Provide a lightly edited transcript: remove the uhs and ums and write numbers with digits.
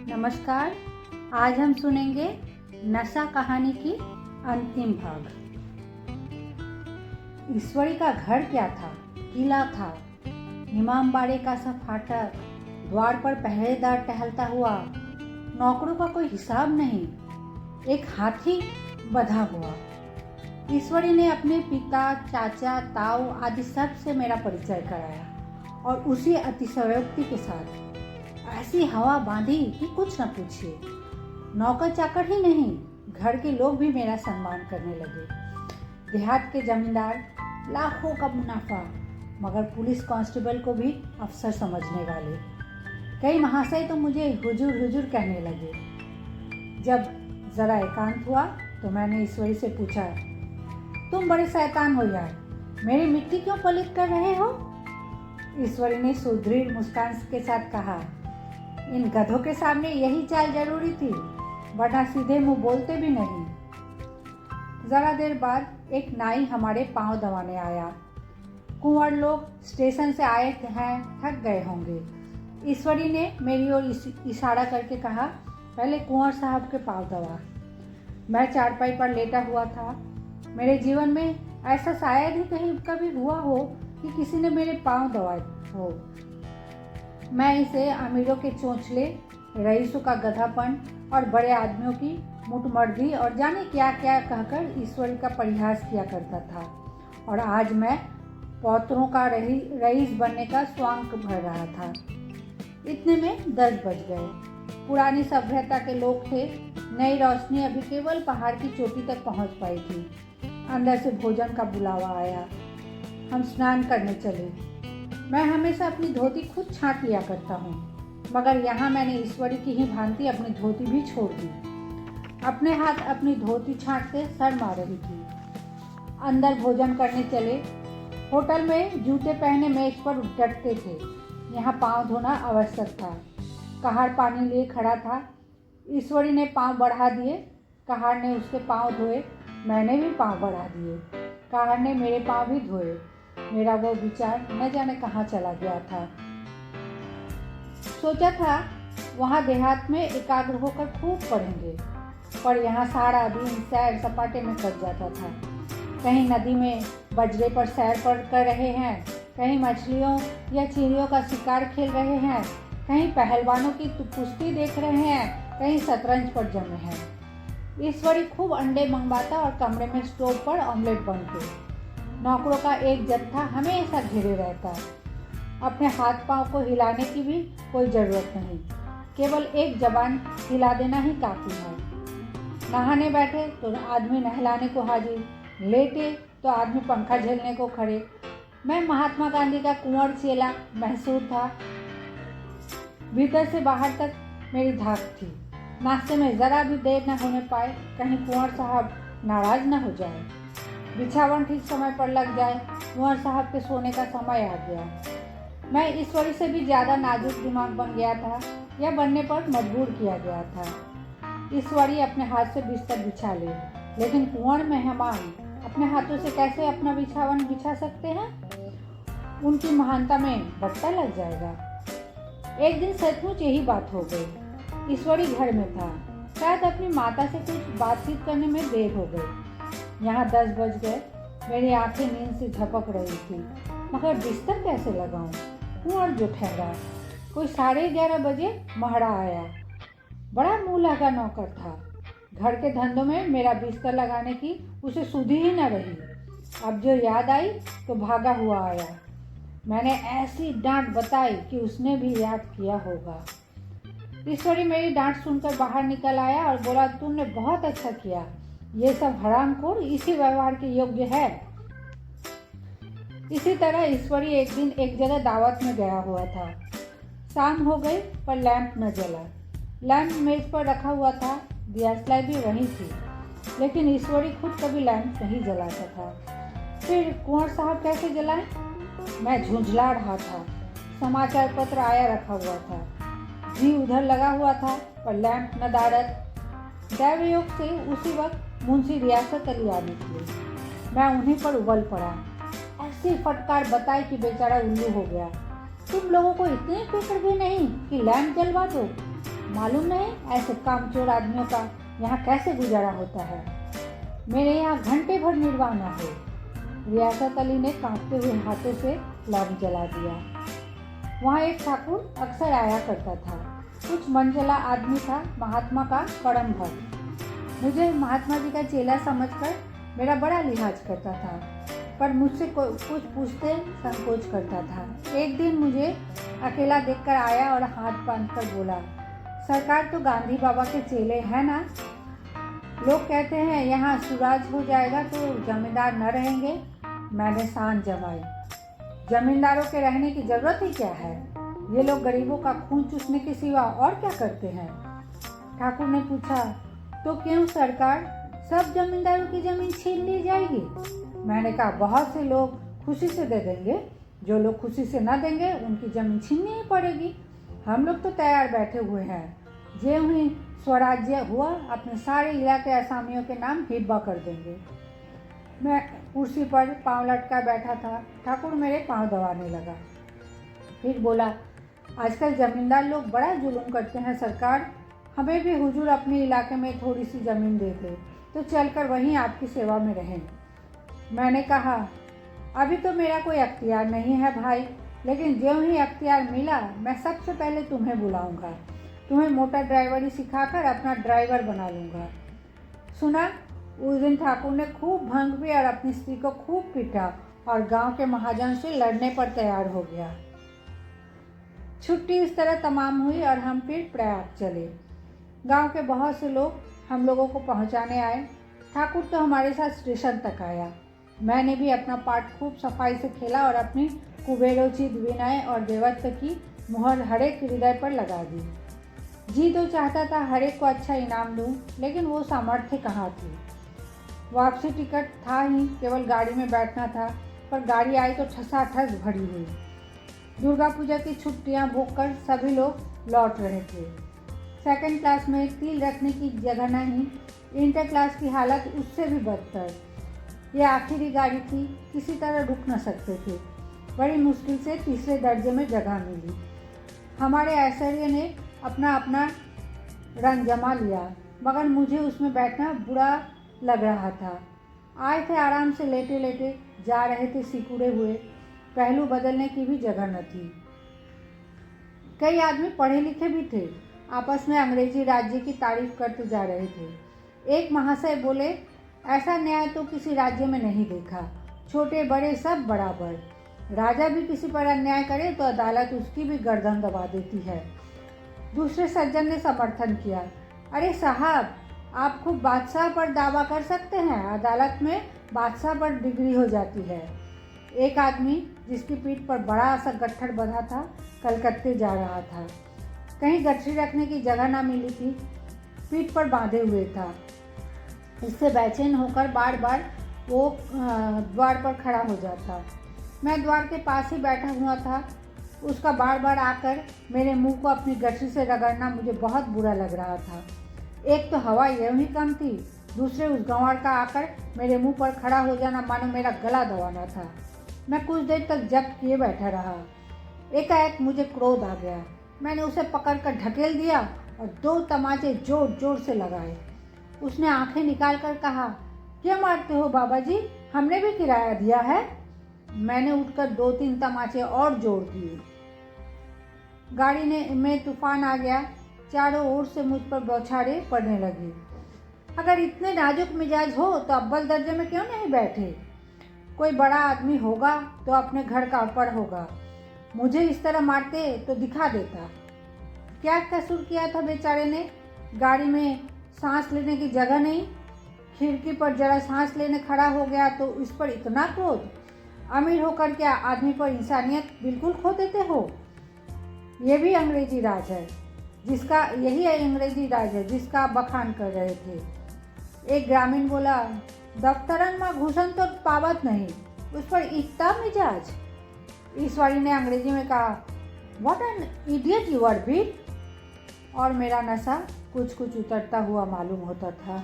नमस्कार। आज हम सुनेंगे नशा कहानी की अंतिम भाग। ईश्वरी का घर क्या था? किला था। इमामबाड़े का सा फाटक, द्वार पर पहरेदार टहलता हुआ, नौकरों का कोई हिसाब नहीं, एक हाथी बंधा हुआ। ईश्वरी ने अपने पिता, चाचा, ताऊ आदि सब से मेरा परिचय कराया और उसी अतिशयोक्ति के साथ ऐसी हवा बांधी कि कुछ न पूछिए। नौकर चाकर ही नहीं, घर के लोग भी मेरा सम्मान करने लगे। देहात के जमींदार लाखों का मुनाफा, मगर पुलिस कांस्टेबल को भी अफसर समझने वाले। कई महाशय तो मुझे हुजूर हुजूर कहने लगे। जब जरा एकांत हुआ तो मैंने ईश्वरी से पूछा, तुम बड़े शैतान हो यार, मेरी मिट्टी क्यों पलित कर रहे हो? ईश्वरी ने सुदृढ़ मुस्कान के साथ कहा, इन गधों के सामने यही चाल जरूरी थी, वरना सीधे मुंह बोलते भी नहीं। जरा देर बाद एक नाई हमारे पांव दबाने आया। कुंवर लोग स्टेशन से आए हैं, थक गए होंगे। ईश्वरी ने मेरी ओर इशारा करके कहा, पहले कुंवर साहब के पांव दबा। मैं चारपाई पर लेटा हुआ था। मेरे जीवन में ऐसा शायद ही कहीं कभी हुआ हो कि किसी ने मेरे पांव दबाए हो। मैं इसे अमीरों के चोंचले, रईसों का गधापन और बड़े आदमियों की मुठमर्दी और जाने क्या क्या कहकर ईश्वरी का परिहास किया करता था। और आज मैं पौत्रों का रईस बनने का स्वांग भर रहा था। इतने में 10 बज गए। पुरानी सभ्यता के लोग थे। नई रोशनी अभी केवल पहाड़ की चोटी तक पहुंच पाई थी। अंदर से भोजन का बुलावा आया। हम स्नान करने चले। मैं हमेशा अपनी धोती खुद छांट लिया करता हूँ, मगर यहाँ मैंने ईश्वरी की ही भांति अपनी धोती भी छोड़ दी। अपने हाथ अपनी धोती छांटते शर्म आ रही थी। अंदर भोजन करने चले। होटल में जूते पहने मेज पर डटते थे। यहाँ पाँव धोना आवश्यक था। कहार पानी लिए खड़ा था। ईश्वरी ने पाँव बढ़ा दिए। कहार ने उसके पाँव धोए। मैंने भी पाँव बढ़ा दिए। कहार ने मेरे पाँव भी धोए। मेरा वो विचार न जाने कहाँ चला गया था। सोचा था वहाँ देहात में एकाग्र होकर खूब पढ़ेंगे, पर यहाँ सारा दिन सैर सपाटे में कट जाता था। कहीं नदी में बजरे पर सैर कर रहे हैं, कहीं मछलियों या चिड़ियों का शिकार खेल रहे हैं, कहीं पहलवानों की कुश्ती देख रहे हैं, कहीं शतरंज पर जमे हैं। ईश्वरी खूब अंडे मंगवाता और कमरे में स्टोव पर ऑमलेट बनते। नौकरों का एक जत्था हमेशा घिरे रहता। अपने हाथ पांव को हिलाने की भी कोई ज़रूरत नहीं, केवल एक जबान हिला देना ही काफ़ी है। नहाने बैठे तो आदमी नहलाने को हाजिर, लेटे तो आदमी पंखा झेलने को खड़े। मैं महात्मा गांधी का कुंवर चेला महसूर था। भीतर से बाहर तक मेरी धाक थी। नाश्ते में ज़रा भी देर न होने पाए, कहीं कुंवर साहब नाराज न हो जाए। बिछावन ठीक समय पर लग जाए, कुंवर साहब के सोने का समय आ गया। मैं ईश्वरी से भी ज़्यादा नाजुक दिमाग बन गया था, या बनने पर मजबूर किया गया था। ईश्वरी अपने हाथ से बिस्तर बिछा ले, लेकिन कुंवर मेहमान अपने हाथों से कैसे अपना बिछावन बिछा सकते हैं? उनकी महानता में बट्टा लग जाएगा। एक दिन सचमुच यही बात हो गई। ईश्वरी घर में था। शायद अपनी माता से कुछ बातचीत करने में देर हो गई। यहाँ 10 बज गए। मेरी आंखें नींद से झपक रही थी, मगर बिस्तर कैसे लगाऊं? कुंवर जो ठहरा। कोई 11:30 बजे महरा आया। बड़ा मुँह लगा नौकर था। घर के धंधों में मेरा बिस्तर लगाने की उसे सुधि ही न रही। अब जो याद आई तो भागा हुआ आया। मैंने ऐसी डांट बताई कि उसने भी याद किया होगा। ईश्वरी मेरी डांट सुनकर बाहर निकल आया और बोला, तुमने बहुत अच्छा किया। ये सब हरामखोर इसी व्यवहार के योग्य है। इसी तरह ईश्वरी एक दिन एक जगह दावत में गया हुआ था। शाम हो गई पर लैंप न जला। लैंप मेज पर रखा हुआ था, दियासलाई भी वहीं थी, लेकिन ईश्वरी खुद कभी लैंप नहीं जलाता था। फिर कुंवर साहब कैसे जलाएं? मैं झुंझला रहा था। समाचार पत्र आया रखा हुआ था। जी उधर लगा हुआ था, पर लैंप नदारत। दैवयोग से उसी वक्त मुंशी रियासत अली आ निकले। मैं उन्हीं पर उबल पड़ा। ऐसी फटकार बताई कि बेचारा उल्लू हो गया। तुम लोगों को इतनी फिक्र भी नहीं कि लैंप जलवा दो? मालूम नहीं ऐसे कामचोर आदमियों का यहाँ कैसे गुजारा होता है। मेरे यहाँ घंटे भर निर्वाणा है। रियासत अली ने कांपते हुए हाथों से लैंप जला दिया। वहाँ एक ठाकुर अक्सर आया करता था। कुछ मनचला आदमी था, महात्मा का परम भक्त। मुझे महात्मा जी का चेला समझकर मेरा बड़ा लिहाज करता था, पर मुझसे कुछ पूछते संकोच करता था। एक दिन मुझे अकेला देखकर आया और हाथ बांधकर बोला, सरकार तो गांधी बाबा के चेले हैं ना। लोग कहते हैं यहाँ सुराज हो जाएगा तो जमींदार न रहेंगे। मैंने शान जमाई, जमींदारों के रहने की जरूरत ही क्या है? ये लोग गरीबों का खून चूसने के सिवा और क्या करते हैं? ठाकुर ने पूछा, तो क्यों सरकार, सब जमींदारों की जमीन छीन ली जाएगी? मैंने कहा, बहुत से लोग खुशी से दे देंगे, जो लोग खुशी से न देंगे उनकी जमीन छीननी ही पड़ेगी। हम लोग तो तैयार बैठे हुए हैं। ज्यों ही स्वराज्य हुआ अपने सारे इलाके असामियों के नाम हिब्बा कर देंगे। मैं कुर्सी पर पांव लटका बैठा था। ठाकुर मेरे पांव दबाने लगा, फिर बोला, आजकल जमींदार लोग बड़ा जुल्म करते हैं सरकार। हमें भी हुजूर अपने इलाके में थोड़ी सी ज़मीन दे दे तो चलकर वहीं आपकी सेवा में रहें। मैंने कहा, अभी तो मेरा कोई अख्तियार नहीं है भाई, लेकिन ज्यों ही अख्तियार मिला मैं सबसे पहले तुम्हें बुलाऊंगा। तुम्हें मोटर ड्राइवरी सिखाकर अपना ड्राइवर बना लूँगा। सुना, उस दिन ठाकुर ने खूब भंग पी और अपनी स्त्री को खूब पीटा और गांव के महाजन से लड़ने पर तैयार हो गया। छुट्टी इस तरह तमाम हुई और हम फिर प्रयाग चले। गांव के बहुत से लोग हम लोगों को पहुंचाने आए। ठाकुर तो हमारे साथ स्टेशन तक आया। मैंने भी अपना पार्ट खूब सफाई से खेला और अपनी कुबेरोचित विनय और देवत्व की मुहर हरेक हृदय पर लगा दी। जी तो चाहता था हरेक को अच्छा इनाम दूं, लेकिन वो सामर्थ्य कहाँ थी। वापसी टिकट था ही, केवल गाड़ी में बैठना था, पर गाड़ी आई तो ठसाठस भरी हुई। दुर्गा पूजा की छुट्टियां भोगकर सभी लोग लौट रहे थे। सेकंड क्लास में तिल रखने की जगह नहीं, इंटर क्लास की हालत उससे भी बदतर। ये आखिरी गाड़ी थी, किसी तरह रुक न सकते थे। बड़ी मुश्किल से तीसरे दर्जे में जगह मिली। हमारे ऐश्वर्य ने अपना अपना रंग जमा लिया, मगर मुझे उसमें बैठना बुरा लग रहा था। आए थे आराम से लेटे लेटे, जा रहे थे सिकुड़े हुए, पहलू बदलने की भी जगह न थी। कई आदमी पढ़े लिखे भी थे, आपस में अंग्रेजी राज्य की तारीफ करते जा रहे थे। एक महाशय बोले, ऐसा न्याय तो किसी राज्य में नहीं देखा, छोटे बड़े सब बराबर। राजा भी किसी पर अन्याय करे तो अदालत उसकी भी गर्दन दबा देती है। दूसरे सज्जन ने समर्थन किया, अरे साहब, आप खूब बादशाह पर दावा कर सकते हैं, अदालत में बादशाह पर डिग्री हो जाती है। एक आदमी जिसकी पीठ पर बड़ा सा गट्ठर बंधा था, कलकत्ते जा रहा था। कहीं गठरी रखने की जगह ना मिली थी, पीठ पर बांधे हुए था। इससे बेचैन होकर बार बार वो द्वार पर खड़ा हो जाता। मैं द्वार के पास ही बैठा हुआ था। उसका बार बार आकर मेरे मुंह को अपनी गठरी से रगड़ना मुझे बहुत बुरा लग रहा था। एक तो हवा यूं ही कम थी, दूसरे उस गंवार का आकर मेरे मुंह पर खड़ा हो जाना मानो मेरा गला दबाना था। मैं कुछ देर तक जब्त किए बैठा रहा। एकाएक मुझे क्रोध आ गया। मैंने उसे पकड़कर ढकेल दिया और 2 तमाचे जोर जोर से लगाए। उसने आंखें निकाल कर कहा, क्या मारते हो बाबा जी, हमने भी किराया दिया है। मैंने उठकर 2-3 तमाचे और जोड़ दिए। गाड़ी में तूफान आ गया। चारों ओर से मुझ पर बौछारें पड़ने लगी। अगर इतने नाजुक मिजाज हो तो अव्वल दर्जे में क्यों नहीं बैठे? कोई बड़ा आदमी होगा तो अपने घर का ऊपर होगा। मुझे इस तरह मारते तो दिखा देता। क्या कसूर किया था बेचारे ने? गाड़ी में सांस लेने की जगह नहीं, खिड़की पर जरा सांस लेने खड़ा हो गया तो इस पर इतना क्रोध। अमीर होकर क्या आदमी पर इंसानियत बिल्कुल खो देते हो? ये भी अंग्रेजी राज है, जिसका आप बखान कर रहे थे। एक ग्रामीण बोला, दफ्तरन में घुसन तो पावत नहीं, उस पर इतना मिजाज। ईश्वरी ने अंग्रेजी में कहा, what an idiot you are be. और मेरा नशा कुछ कुछ उतरता हुआ मालूम होता था।